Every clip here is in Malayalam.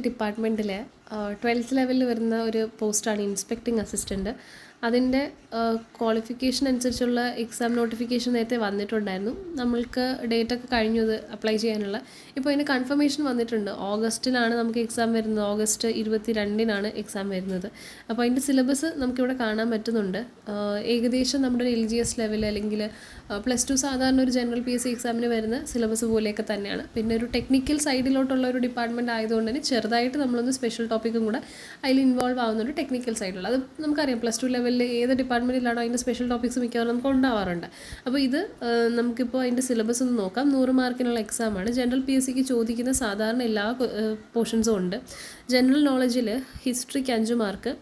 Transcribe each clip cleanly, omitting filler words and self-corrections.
ഡിപ്പാർട്ട്മെൻറ്റിലെ 12th ലെവലിൽ വരുന്ന ഒരു പോസ്റ്റാണ് ഇൻസ്പെക്ടിംഗ് അസിസ്റ്റൻറ്റ്. അതിൻ്റെ ക്വാളിഫിക്കേഷൻ അനുസരിച്ചുള്ള എക്സാം നോട്ടിഫിക്കേഷൻ നേരത്തെ വന്നിട്ടുണ്ടായിരുന്നു. നമ്മൾക്ക് ഡേറ്റ് ഒക്കെ കഴിഞ്ഞു അത് അപ്ലൈ ചെയ്യാനുള്ള. ഇപ്പോൾ അതിന് കൺഫർമേഷൻ വന്നിട്ടുണ്ട്. ഓഗസ്റ്റിലാണ് നമുക്ക് എക്സാം വരുന്നത്. ഓഗസ്റ്റ് 22-നാണ് എക്സാം വരുന്നത്. അപ്പോൾ അതിൻ്റെ സിലബസ് നമുക്കിവിടെ കാണാൻ പറ്റുന്നുണ്ട്. ഏകദേശം നമ്മുടെ LGS ലെവൽ അല്ലെങ്കിൽ +2 സാധാരണ ഒരു ജനറൽ PSC എക്സാമിന് വരുന്ന സിലബസ് പോലെയൊക്കെ തന്നെയാണ്. പിന്നെ ഒരു ടെക്നിക്കൽ സൈഡിലോട്ടുള്ള ഒരു ഡിപ്പാർട്ട്മെൻറ്റ് ആയതുകൊണ്ട് തന്നെ ചെറുതായിട്ട് നമ്മളൊന്ന് സ്പെഷ്യൽ ടോപ്പിക്കും കൂടെ അതിൽ ഇൻവോൾവ് ആവുന്നുണ്ട്. ടെക്നിക്കൽ സൈഡിലുള്ള അത് നമുക്കറിയാം. +2 ലെവലിൽ ഏത് ഡിപ്പാർട്ട്മെൻറ്റിലാണോ അതിൻ്റെ സ്പെഷ്യൽ ടോപ്പിക്സ് മിക്കവാറും നമുക്ക് ഉണ്ടാവാറുണ്ട്. അപ്പോൾ ഇത് നമുക്കിപ്പോൾ അതിൻ്റെ സിലബസ് ഒന്ന് നോക്കാം. 100 മാർക്കിനുള്ള എക്സാമാണ്. ജനറൽ PSCക്ക് ചോദിക്കുന്ന സാധാരണ എല്ലാ പോർഷൻസും ഉണ്ട്. ജനറൽ നോളജിൽ ഹിസ്റ്ററിക്ക് 5 മാർക്ക്,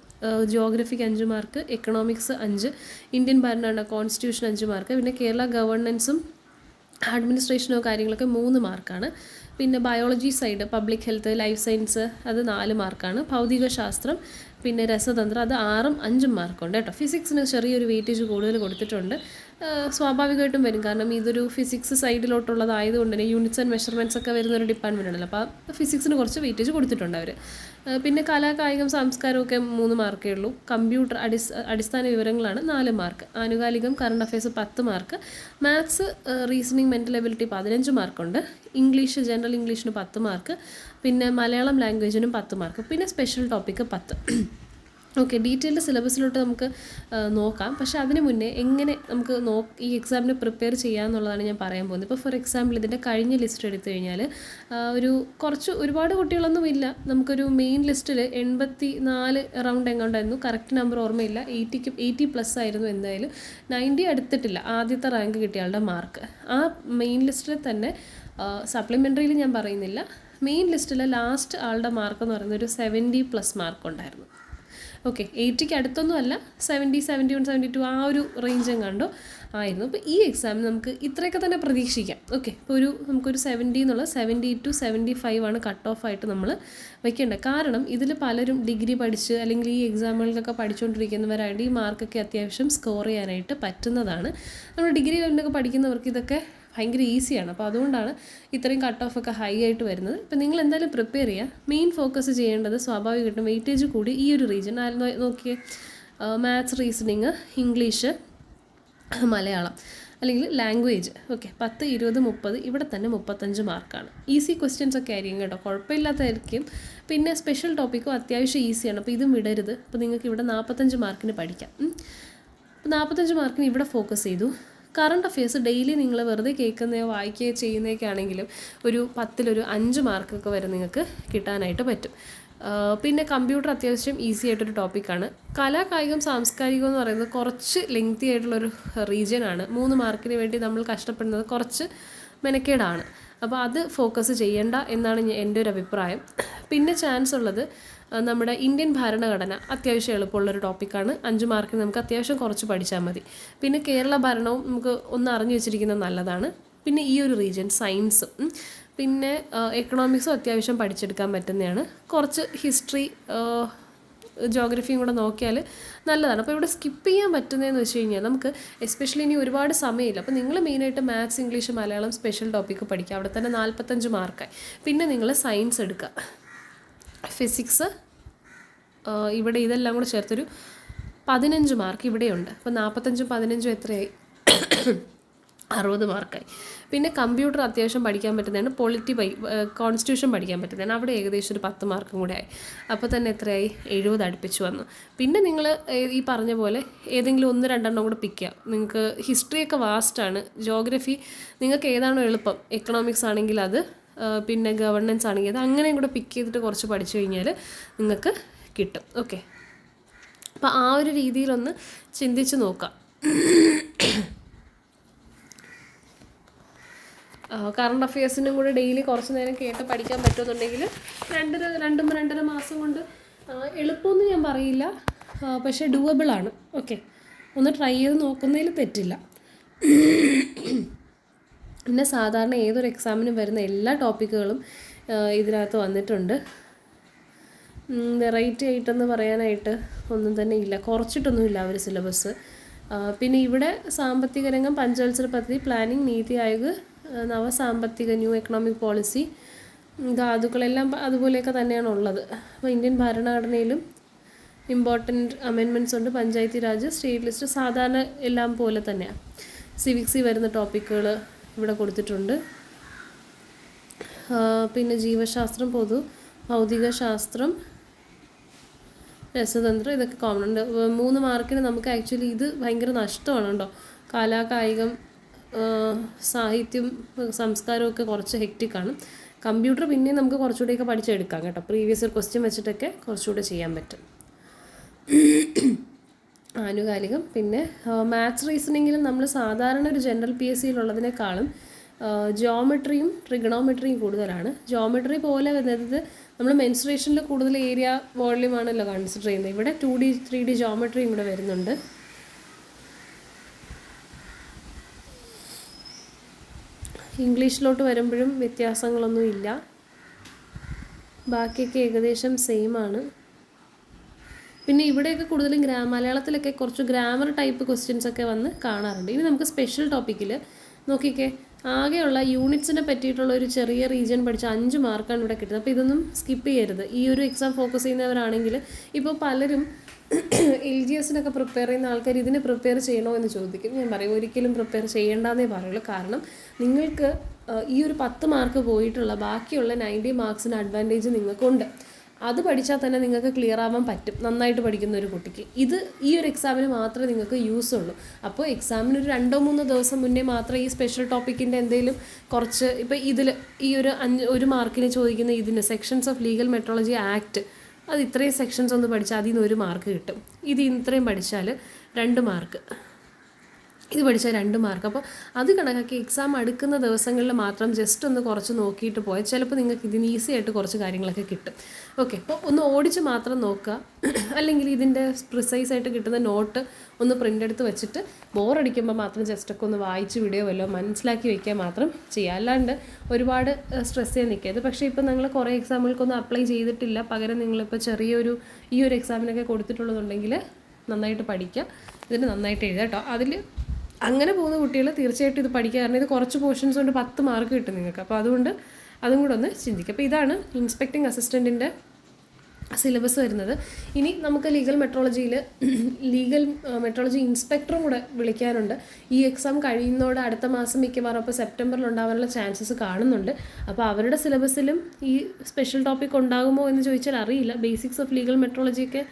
ജിയോഗ്രഫിക്ക് 5 മാർക്ക്, എക്കണോമിക്സ് 5, ഇന്ത്യൻ ഭരണഘടന കോൺസ്റ്റിറ്റ്യൂഷൻ 5 മാർക്ക്, പിന്നെ കേരള ഗവർണൻസും അഡ്മിനിസ്ട്രേഷനോ കാര്യങ്ങളൊക്കെ 3 മാർക്കാണ്. പിന്നെ biology side public health, life science അത് 4 മാർക്കാണ്. ഭൗതിക ശാസ്ത്രം പിന്നെ രസതന്ത്രം അത് 6ഉം 5ഉം മാർക്കുണ്ട് കേട്ടോ. ഫിസിക്സിന് ചെറിയൊരു വെയിറ്റേജ് കൂടുതൽ കൊടുത്തിട്ടുണ്ട്. സ്വാഭാവികമായിട്ടും വരും, കാരണം ഇതൊരു ഫിസിക്സ് സൈഡിലോട്ടുള്ളതായതുകൊണ്ട് തന്നെ യൂണിറ്റ്സ് ആൻഡ് മെഷർമെൻറ്റ്സ് ഒക്കെ വരുന്നൊരു ഡിപ്പാർട്ട്മെൻ്റ് ആണല്ലോ. അപ്പോൾ ഫിസിക്സിന് കുറച്ച് വെയിറ്റേജ് കൊടുത്തിട്ടുണ്ട് അവർ. പിന്നെ കലാ കായികം സംസ്കാരമൊക്കെ 3 മാർക്കേ ഉള്ളൂ. കമ്പ്യൂട്ടർ അടിസ്ഥാന വിവരങ്ങളാണ് 4 മാർക്ക്. ആനുകാലികം current affairs 10 mark. Maths reasoning mental ability 15 മാർക്കുണ്ട്. ഇംഗ്ലീഷ് ജനറൽ ഇംഗ്ലീഷിന് 10 മാർക്ക്. പിന്നെ മലയാളം ലാംഗ്വേജിനും 10 മാർക്ക്. പിന്നെ സ്പെഷ്യൽ ടോപ്പിക്ക് 10. ഓക്കെ, ഡീറ്റെയിൽഡ് സിലബസിലോട്ട് നമുക്ക് നോക്കാം. പക്ഷേ അതിന് മുന്നേ എങ്ങനെ നമുക്ക് ഈ എക്സാമിന് പ്രിപ്പയർ ചെയ്യാമെന്നുള്ളതാണ് ഞാൻ പറയാൻ പോകുന്നത്. ഇപ്പോൾ ഫോർ എക്സാമ്പിൾ ഇതിൻ്റെ കഴിഞ്ഞ ലിസ്റ്റ് എടുത്തു കഴിഞ്ഞാൽ ഒരുപാട് കുട്ടികളൊന്നും ഇല്ല. നമുക്കൊരു മെയിൻ ലിസ്റ്റിൽ 84 അറൗണ്ട് എങ്ങോട്ടായിരുന്നു, കറക്റ്റ് നമ്പർ ഓർമ്മയില്ല. 80+ ആയിരുന്നു. എന്തായാലും 90 അടുത്തിട്ടില്ല ആദ്യത്തെ റാങ്ക് കിട്ടിയ ആളുടെ മാർക്ക്. ആ മെയിൻ ലിസ്റ്റിൽ തന്നെ സപ്ലിമെൻ്ററിയിൽ ഞാൻ പറയുന്നില്ല, മെയിൻ ലിസ്റ്റിലെ ലാസ്റ്റ് ആളുടെ മാർക്ക് എന്ന് പറയുന്നത് ഒരു 70+ മാർക്ക് ഉണ്ടായിരുന്നു. ഓക്കെ, 80ക്ക് അടുത്തൊന്നും അല്ല, 70, 71, 72 ആ ഒരു റേഞ്ചും കണ്ടു ആയിരുന്നു. അപ്പോൾ ഈ എക്സാമിന് നമുക്ക് ഇത്രയൊക്കെ തന്നെ പ്രതീക്ഷിക്കാം. ഓക്കെ, ഇപ്പോൾ നമുക്കൊരു 70 എന്നുള്ള 70 to 75 ആണ് കട്ട് ഓഫ് ആയിട്ട് നമ്മൾ വയ്ക്കേണ്ടത്. കാരണം ഇതിൽ പലരും ഡിഗ്രി പഠിച്ച് അല്ലെങ്കിൽ ഈ എക്സാമുകൾക്കൊക്കെ പഠിച്ചുകൊണ്ടിരിക്കുന്നവരായിട്ട് ഈ മാർക്കൊക്കെ അത്യാവശ്യം സ്കോർ ചെയ്യാനായിട്ട് പറ്റുന്നതാണ്. നമ്മൾ ഡിഗ്രി ലെവലിലൊക്കെ പഠിക്കുന്നവർക്ക് ഇതൊക്കെ ഭയങ്കര ഈസിയാണ്. അപ്പോൾ അതുകൊണ്ടാണ് ഇത്രയും കട്ട് ഓഫ് ഒക്കെ ഹൈ ആയിട്ട് വരുന്നത്. ഇപ്പം നിങ്ങൾ എന്തായാലും പ്രിപ്പയർ ചെയ്യുക. മെയിൻ ഫോക്കസ് ചെയ്യേണ്ടത് സ്വാഭാവികമായിട്ടും വെയിറ്റേജ് കൂടി ഈ ഒരു റീജിയൻ നോക്കിയേ. മാത്സ്, റീസണിങ്, ഇംഗ്ലീഷ്, മലയാളം അല്ലെങ്കിൽ ലാംഗ്വേജ്. ഓക്കെ, 10, 20, 30 ഇവിടെ തന്നെ 35 മാർക്കാണ്. ഈസി ക്വസ്റ്റ്യൻസ് ഒക്കെ ആയിരിക്കും കേട്ടോ, കുഴപ്പമില്ലാത്തതായിരിക്കും. പിന്നെ സ്പെഷ്യൽ ടോപ്പിക്കും അത്യാവശ്യം ഈസിയാണ്. അപ്പോൾ ഇതും വിടരുത്. അപ്പോൾ നിങ്ങൾക്ക് ഇവിടെ 45 മാർക്കിന് പഠിക്കാം. 45 മാർക്കിന് ഇവിടെ ഫോക്കസ് ചെയ്തു. കറണ്ട് അഫയേഴ്സ് ഡെയിലി നിങ്ങൾ വെറുതെ കേൾക്കുന്നതോ വായിക്കുകയോ ചെയ്യുന്നതൊക്കെ ആണെങ്കിലും ഒരു 10-ൽ 5 മാർക്കൊക്കെ വരെ നിങ്ങൾക്ക് കിട്ടാനായിട്ട് പറ്റും. പിന്നെ കമ്പ്യൂട്ടർ അത്യാവശ്യം ഈസി ആയിട്ടൊരു ടോപ്പിക്കാണ്. കലാ കായികം സാംസ്കാരികം എന്ന് പറയുന്നത് കുറച്ച് ലെങ്തി ആയിട്ടുള്ളൊരു റീജിയനാണ്. 3 മാർക്കിന് വേണ്ടി നമ്മൾ കഷ്ടപ്പെടുന്നത് കുറച്ച് മെനക്കേടാണ്. അപ്പോൾ അത് ഫോക്കസ് ചെയ്യേണ്ട എന്നാണ് എൻ്റെ ഒരു അഭിപ്രായം. പിന്നെ ചാൻസ് ഉള്ളത് നമ്മുടെ ഇന്ത്യൻ ഭരണഘടന അത്യാവശ്യം എളുപ്പമുള്ളൊരു ടോപ്പിക്കാണ്. 5 മാർക്കിന് നമുക്ക് അത്യാവശ്യം കുറച്ച് പഠിച്ചാൽ മതി. പിന്നെ കേരള ഭരണവും നമുക്ക് ഒന്ന് അറിഞ്ഞു വെച്ചിരിക്കുന്നത് നല്ലതാണ്. പിന്നെ ഈ ഒരു റീജിയൻ സയൻസും പിന്നെ എക്കണോമിക്സും അത്യാവശ്യം പഠിച്ചെടുക്കാൻ പറ്റുന്നതാണ്. കുറച്ച് ഹിസ്റ്ററി ജോഗ്രഫിയും കൂടെ നോക്കിയാൽ നല്ലതാണ്. അപ്പോൾ ഇവിടെ സ്കിപ്പ് ചെയ്യാൻ പറ്റുന്നതെന്ന് വെച്ച് കഴിഞ്ഞാൽ നമുക്ക് എസ്പെഷ്യലി ഇനി ഒരുപാട് സമയമില്ല. അപ്പോൾ നിങ്ങൾ മെയിനായിട്ട് maths, English, Malayalam special topic പഠിക്കുക. അവിടെ തന്നെ 45 മാർക്കായി. പിന്നെ നിങ്ങൾ സയൻസ് എടുക്കുക. ഫിസിക്സ് ഇവിടെ ഇതെല്ലാം കൂടെ ചേർത്തൊരു 15 മാർക്ക് ഇവിടെയുണ്ട്. അപ്പോൾ 45ഉം 15ഉം എത്രയായി? 60 മാർക്കായി. പിന്നെ കമ്പ്യൂട്ടർ അത്യാവശ്യം പഠിക്കാൻ പറ്റുന്നതാണ്. കോൺസ്റ്റിറ്റ്യൂഷൻ പഠിക്കാൻ പറ്റുന്നതാണ്. അവിടെ ഏകദേശം ഒരു 10 മാർക്കും കൂടെ ആയി. അപ്പോൾ തന്നെ എത്രയായി? 70 അടുപ്പിച്ച് വന്നു. പിന്നെ നിങ്ങൾ ഈ പറഞ്ഞ പോലെ ഏതെങ്കിലും 1-2 കൂടെ പിക്ക് ചെയ്യാം. നിങ്ങൾക്ക് ഹിസ്റ്ററിയൊക്കെ വാസ്റ്റാണ്. ജോഗ്രഫി നിങ്ങൾക്ക് ഏതാണോ എളുപ്പം, എക്കണോമിക്സ് ആണെങ്കിൽ അത്, പിന്നെ ഗവർണൻസ് ആണെങ്കിൽ അത്, അങ്ങനെയും കൂടെ പിക്ക് ചെയ്തിട്ട് കുറച്ച് പഠിച്ചു കഴിഞ്ഞാൽ നിങ്ങൾക്ക് കിട്ടും. ഓക്കെ, അപ്പോൾ ആ ഒരു രീതിയിലൊന്ന് ചിന്തിച്ച് നോക്കാം. കറണ്ട് അഫയേഴ്സിനും കൂടെ ഡെയിലി കുറച്ച് നേരം കേട്ട് പഠിക്കാൻ പറ്റുമെന്നുണ്ടെങ്കിൽ 2-2.5 മാസം കൊണ്ട് എളുപ്പമൊന്നും ഞാൻ പറയില്ല, പക്ഷേ ഡൂവബിളാണ്. ഓക്കെ, ഒന്ന് ട്രൈ ചെയ്ത് നോക്കുന്നതിൽ തെറ്റില്ല. പിന്നെ സാധാരണ ഏതൊരു എക്സാമിനും വരുന്ന എല്ലാ ടോപ്പിക്കുകളും ഇതിനകത്ത് വന്നിട്ടുണ്ട്. വെറൈറ്റി ആയിട്ടെന്ന് പറയാനായിട്ട് ഒന്നും തന്നെ ഇല്ല, കുറച്ചിട്ടൊന്നുമില്ല ആ ഒരു സിലബസ്. പിന്നെ ഇവിടെ സാമ്പത്തിക രംഗം, പഞ്ചവത്സര പദ്ധതി, planning, NITI Aayog, നവസാമ്പത്തിക new economic policy, ധാതുക്കളെല്ലാം അതുപോലെയൊക്കെ തന്നെയാണ് ഉള്ളത്. അപ്പോൾ ഇന്ത്യൻ ഭരണഘടനയിലും ഇമ്പോർട്ടൻറ്റ് അമെൻമെൻറ്റ്സ് ഉണ്ട്. പഞ്ചായത്തി രാജ്, സ്റ്റേറ്റ് ലിസ്റ്റ് സാധാരണ എല്ലാം പോലെ തന്നെയാണ്. സിവിക്സിൽ വരുന്ന ടോപ്പിക്കുകൾ ഇവിടെ കൊടുത്തിട്ടുണ്ട്. പിന്നെ ജീവശാസ്ത്രം, പൊതു, ഭൗതിക ശാസ്ത്രം, രസതന്ത്രം, ഇതൊക്കെ കോമൺ ഉണ്ട്. 3 മാർക്കിന് നമുക്ക് ആക്ച്വലി ഇത് ഭയങ്കര നഷ്ടമാണ് കേട്ടോ. കലാ, കായികം, സാഹിത്യം, സംസ്കാരമൊക്കെ കുറച്ച് ഹെക്റ്റിക്കാണ്. കമ്പ്യൂട്ടർ പിന്നെയും നമുക്ക് കുറച്ചുകൂടെയൊക്കെ പഠിച്ചെടുക്കാം കേട്ടോ. പ്രീവിയസ് ഇയർ ക്വസ്റ്റ്യൻ വെച്ചിട്ടൊക്കെ കുറച്ചുകൂടെ ചെയ്യാൻ പറ്റും. ആനുകാലികം. പിന്നെ മാത്സ് റീസണിങ്ങിലും നമ്മൾ സാധാരണ ഒരു ജനറൽ PSCയിലുള്ളതിനേക്കാളും ജിയോമെട്രിയും ട്രിഗണോമെട്രിയും കൂടുതലാണ്. ജിയോമെട്രി പോലെ വരുന്നത് നമ്മൾ മെൻസ്ട്രേഷനിൽ കൂടുതൽ ഏരിയ വോള്യൂം ആണല്ലോ കൺസിഡർ ചെയ്യുന്നത്. ഇവിടെ 2D 3D ജിയോമെട്രിയും കൂടെ വരുന്നുണ്ട്. ഇംഗ്ലീഷിലോട്ട് വരുമ്പോഴും വ്യത്യാസങ്ങളൊന്നും ഇല്ല, ബാക്കിയൊക്കെ ഏകദേശം സെയിം ആണ്. പിന്നെ ഇവിടെയൊക്കെ കൂടുതലും മലയാളത്തിലൊക്കെ കുറച്ച് ഗ്രാമർ ടൈപ്പ് ക്വസ്റ്റ്യൻസ് ഒക്കെ വന്ന് കാണാറുണ്ട്. ഇനി നമുക്ക് സ്പെഷ്യൽ ടോപ്പിക്കിൽ നോക്കിക്കേ, ആകെയുള്ള യൂണിറ്റ്സിനെ പറ്റിയിട്ടുള്ള ഒരു ചെറിയ റീജിയൻ പഠിച്ച 5 മാർക്കാണ് ഇവിടെ കിട്ടുന്നത്. അപ്പോൾ ഇതൊന്നും സ്കിപ്പ് ചെയ്യരുത്. ഈ ഒരു എക്സാം ഫോക്കസ് ചെയ്യുന്നവരാണെങ്കിൽ ഇപ്പോൾ പലരും LGSനൊക്കെ പ്രിപ്പയർ ചെയ്യുന്ന ആൾക്കാർ ഇതിന് പ്രിപ്പയർ ചെയ്യണോ എന്ന് ചോദിക്കും. ഞാൻ പറയും ഒരിക്കലും പ്രിപ്പയർ ചെയ്യേണ്ടെന്നേ പറയുള്ളൂ. കാരണം നിങ്ങൾക്ക് ഈ ഒരു 10 മാർക്ക് പോയിട്ടുള്ള ബാക്കിയുള്ള 90 മാർക്സിന് അഡ്വാൻറ്റേജ് നിങ്ങൾക്കുണ്ട്. അത് പഠിച്ചാൽ തന്നെ നിങ്ങൾക്ക് ക്ലിയർ ആവാൻ പറ്റും, നന്നായിട്ട് പഠിക്കുന്ന ഒരു കുട്ടിക്ക്. ഇത് ഈ ഒരു എക്സാമിന് മാത്രമേ നിങ്ങൾക്ക് യൂസ് ഉള്ളൂ. അപ്പോൾ എക്സാമിന് ഒരു 2-3 ദിവസം മുന്നേ മാത്രം ഈ സ്പെഷ്യൽ ടോപ്പിക്കിൻ്റെ എന്തെങ്കിലും കുറച്ച്, ഇപ്പോൾ ഇതിൽ ഈ ഒരു 1 മാർക്കിന് ചോദിക്കുന്ന ഇതിന് sections of legal metrology act, അത് ഇത്രയും സെക്ഷൻസ് ഒന്ന് പഠിച്ചാൽ അതിൽ നിന്ന് 1 മാർക്ക് കിട്ടും. ഇത് ഇത്രയും പഠിച്ചാൽ 2 മാർക്ക്, ഇത് പഠിച്ചാൽ 2 മാർക്ക്. അപ്പോൾ അത് കണക്കാക്കി എക്സാം അടുക്കുന്ന ദിവസങ്ങളിൽ മാത്രം ജസ്റ്റ് ഒന്ന് കുറച്ച് നോക്കിയിട്ട് പോയാൽ ചിലപ്പോൾ നിങ്ങൾക്ക് ഇതിന് ഈസി ആയിട്ട് കുറച്ച് കാര്യങ്ങളൊക്കെ കിട്ടും. ഓക്കെ, അപ്പോൾ ഒന്ന് ഓടിച്ച് മാത്രം നോക്കുക. അല്ലെങ്കിൽ ഇതിൻ്റെ പ്രിസൈസ് ആയിട്ട് കിട്ടുന്ന നോട്ട് ഒന്ന് പ്രിൻ്റ് എടുത്ത് വെച്ചിട്ട് ബോറടിക്കുമ്പോൾ മാത്രം ജസ്റ്റൊക്കെ ഒന്ന് വായിച്ച് വീഡിയോ വല്ലതും മനസ്സിലാക്കി വയ്ക്കാൻ മാത്രം ചെയ്യുക. അല്ലാണ്ട് ഒരുപാട് സ്ട്രെസ് ചെയ്യാൻ നിൽക്കരുത്. പക്ഷേ ഇപ്പോൾ നിങ്ങൾ കുറേ എക്സാമുകൾക്കൊന്നും അപ്ലൈ ചെയ്തിട്ടില്ല, പകരം നിങ്ങളിപ്പോൾ ചെറിയൊരു ഈ ഒരു എക്സാമിനൊക്കെ കൊടുത്തിട്ടുള്ളതുണ്ടെങ്കിൽ നന്നായിട്ട് പഠിക്കുക, ഇതിന് നന്നായിട്ട് എഴുതുക കേട്ടോ. അതിൽ അങ്ങനെ പോകുന്ന കുട്ടികൾ തീർച്ചയായിട്ടും ഇത് പഠിക്കുക. കാരണം ഇത് കുറച്ച് പോർഷൻസ് കൊണ്ട് 10 മാർക്ക് കിട്ടും നിങ്ങൾക്ക്. അപ്പോൾ അതുകൊണ്ട് അതും കൂടെ ഒന്ന് ചിന്തിക്കുക. അപ്പോൾ ഇതാണ് ഇൻസ്പെക്ടിങ് അസിസ്റ്റൻറ്റിൻ്റെ സിലബസ് വരുന്നത്. ഇനി നമുക്ക് ലീഗൽ മെട്രോളജി ഇൻസ്പെക്ടറും കൂടെ വിളിക്കാനുണ്ട്. ഈ എക്സാം കഴിയുന്നതോടെ അടുത്ത മാസം മിക്കവാറും അപ്പോൾ സെപ്റ്റംബറിൽ ഉണ്ടാകാനുള്ള ചാൻസസ് കാണുന്നുണ്ട്. അപ്പോൾ അവരുടെ സിലബസിലും ഈ സ്പെഷ്യൽ ടോപ്പിക് ഉണ്ടാകുമോ എന്ന് ചോദിച്ചാൽ അറിയില്ല. ബേസിക്സ് ഓഫ് ലീഗൽ മെട്രോളജിയൊക്കെ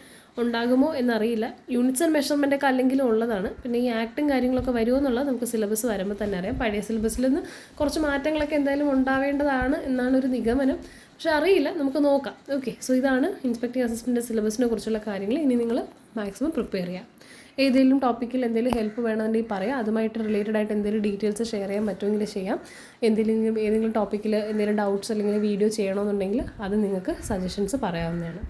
ഉണ്ടാകുമോ എന്നറിയില്ല. യൂണിറ്റ്സ് ആൻഡ് മെഷർമെൻ്റൊക്കെ അല്ലെങ്കിലും ഉള്ളതാണ്. പിന്നെ ഈ ആക്ടും കാര്യങ്ങളൊക്കെ വരുമോ എന്നുള്ളത് നമുക്ക് സിലബസ് വരുമ്പോൾ തന്നെ അറിയാം. പഴയ സിലബസിൽ നിന്ന് കുറച്ച് മാറ്റങ്ങളൊക്കെ എന്തായാലും ഉണ്ടാവേണ്ടതാണ് എന്നാണ് ഒരു നിഗമനം. പക്ഷെ അറിയില്ല, നമുക്ക് നോക്കാം. ഓക്കെ, സോ ഇതാണ് ഇൻസ്പെക്ടിംഗ് അസിസ്റ്റൻ്റ് സിലബസിനെ കുറിച്ചുള്ള കാര്യങ്ങൾ. ഇനി നിങ്ങൾ മാക്സിമം പ്രിപ്പയർ ചെയ്യാം. ഏതെങ്കിലും ടോപ്പിക്കിൽ എന്തെങ്കിലും ഹെൽപ്പ് വേണമെന്നുണ്ടെങ്കിൽ പറയാം. അതുമായിട്ട് റിലേറ്റഡ് ആയിട്ട് എന്തെങ്കിലും ഡീറ്റെയിൽസ് ഷെയർ ചെയ്യാൻ പറ്റുമെങ്കിൽ ചെയ്യാം. ഏതെങ്കിലും ടോപ്പിക്കിൽ എന്തെങ്കിലും ഡൗട്ട്സ് അല്ലെങ്കിൽ വീഡിയോ ചെയ്യണമെന്നുണ്ടെങ്കിൽ അത് നിങ്ങൾക്ക് സജഷൻസ് പറയാവുന്നതാണ്.